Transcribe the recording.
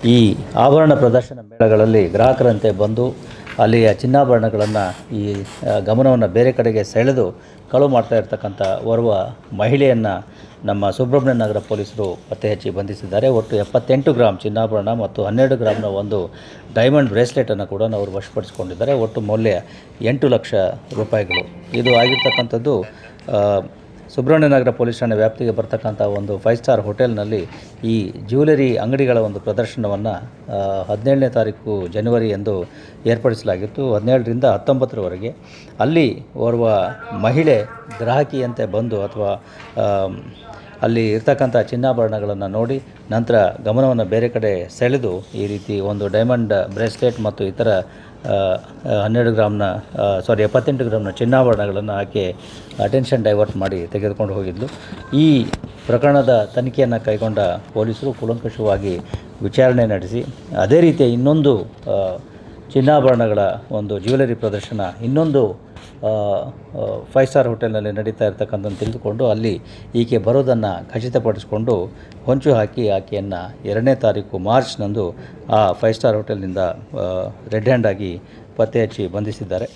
ಈ ಆಭರಣ ಪ್ರದರ್ಶನ ಮೇಳಗಳಲ್ಲಿ ಗ್ರಾಹಕರಂತೆ ಬಂದು ಅಲ್ಲಿಯ ಚಿನ್ನಾಭರಣಗಳನ್ನು ಈ ಗಮನವನ್ನು ಬೇರೆ ಕಡೆಗೆ ಸೆಳೆದು ಕಳುವು ಮಾಡ್ತಾ ಇರ್ತಕ್ಕಂಥ ಓರ್ವ ಮಹಿಳೆಯನ್ನು ನಮ್ಮ ಸುಬ್ರಹ್ಮಣ್ಯ ನಗರ ಪೊಲೀಸರು ಪತ್ತೆ ಹಚ್ಚಿ ಬಂಧಿಸಿದ್ದಾರೆ. ಒಟ್ಟು 78 ಗ್ರಾಮ್ ಚಿನ್ನಾಭರಣ ಮತ್ತು 12 ಗ್ರಾಮ್ನ ಒಂದು ಡೈಮಂಡ್ ಬ್ರೇಸ್ಲೆಟನ್ನು ಕೂಡ ಅವರು ವಶಪಡಿಸಿಕೊಂಡಿದ್ದಾರೆ. ಒಟ್ಟು ಮೌಲ್ಯ 8 ಲಕ್ಷ ರೂಪಾಯಿಗಳು. ಇದು ಆಗಿರ್ತಕ್ಕಂಥದ್ದು ಸುಬ್ರಹ್ಮಣ್ಯ ನಗರ ಪೊಲೀಸ್ ಠಾಣೆ ವ್ಯಾಪ್ತಿಗೆ ಬರ್ತಕ್ಕಂಥ ಒಂದು 5 ಸ್ಟಾರ್ ಹೋಟೆಲ್ನಲ್ಲಿ ಈ ಜ್ಯುವೆಲರಿ ಅಂಗಡಿಗಳ ಒಂದು ಪ್ರದರ್ಶನವನ್ನು 17ನೇ ತಾರೀಕು ಜನವರಿ ಎಂದು ಏರ್ಪಡಿಸಲಾಗಿತ್ತು. 17ರಿಂದ 19ರವರೆಗೆ ಅಲ್ಲಿ ಓರ್ವ ಮಹಿಳೆ ಗ್ರಾಹಕಿಯಂತೆ ಬಂದು ಅಥವಾ ಅಲ್ಲಿ ಇರ್ತಕ್ಕಂಥ ಚಿನ್ನಾಭರಣಗಳನ್ನು ನೋಡಿ ನಂತರ ಗಮನವನ್ನು ಬೇರೆ ಕಡೆ ಸೆಳೆದು ಈ ರೀತಿ ಒಂದು ಡೈಮಂಡ್ ಬ್ರೇಸ್ಲೆಟ್ ಮತ್ತು ಇತರ 78 ಗ್ರಾಮ್ನ ಚಿನ್ನಾಭರಣಗಳನ್ನು ಆಕೆ ಅಟೆನ್ಷನ್ ಡೈವರ್ಟ್ ಮಾಡಿ ತೆಗೆದುಕೊಂಡು ಹೋಗಿದ್ಲು. ಈ ಪ್ರಕರಣದ ತನಿಖೆಯನ್ನು ಕೈಗೊಂಡ ಪೊಲೀಸರು ಕೂಲಂಕಷವಾಗಿ ವಿಚಾರಣೆ ನಡೆಸಿ ಅದೇ ರೀತಿಯ ಇನ್ನೊಂದು ಚಿನ್ನಾಭರಣಗಳ ಒಂದು ಜ್ಯುವೆಲರಿ ಪ್ರದರ್ಶನ ಇನ್ನೊಂದು 5 ಸ್ಟಾರ್ ಹೋಟೆಲ್ನಲ್ಲಿ ನಡೀತಾ ಇರ್ತಕ್ಕಂಥದ್ದು ತಿಳಿದುಕೊಂಡು ಅಲ್ಲಿ ಈಕೆ ಬರೋದನ್ನು ಖಚಿತಪಡಿಸಿಕೊಂಡು ಹೊಂಚು ಹಾಕಿ ಆಕೆಯನ್ನು 2ನೇ ತಾರೀಕು ಮಾರ್ಚ್ನಂದು ಆ 5 ಸ್ಟಾರ್ ಹೋಟೆಲ್ನಿಂದ ರೆಡ್ ಹ್ಯಾಂಡ್ ಆಗಿ ಪತ್ತೆ ಹಚ್ಚಿ ಬಂಧಿಸಿದ್ದಾರೆ.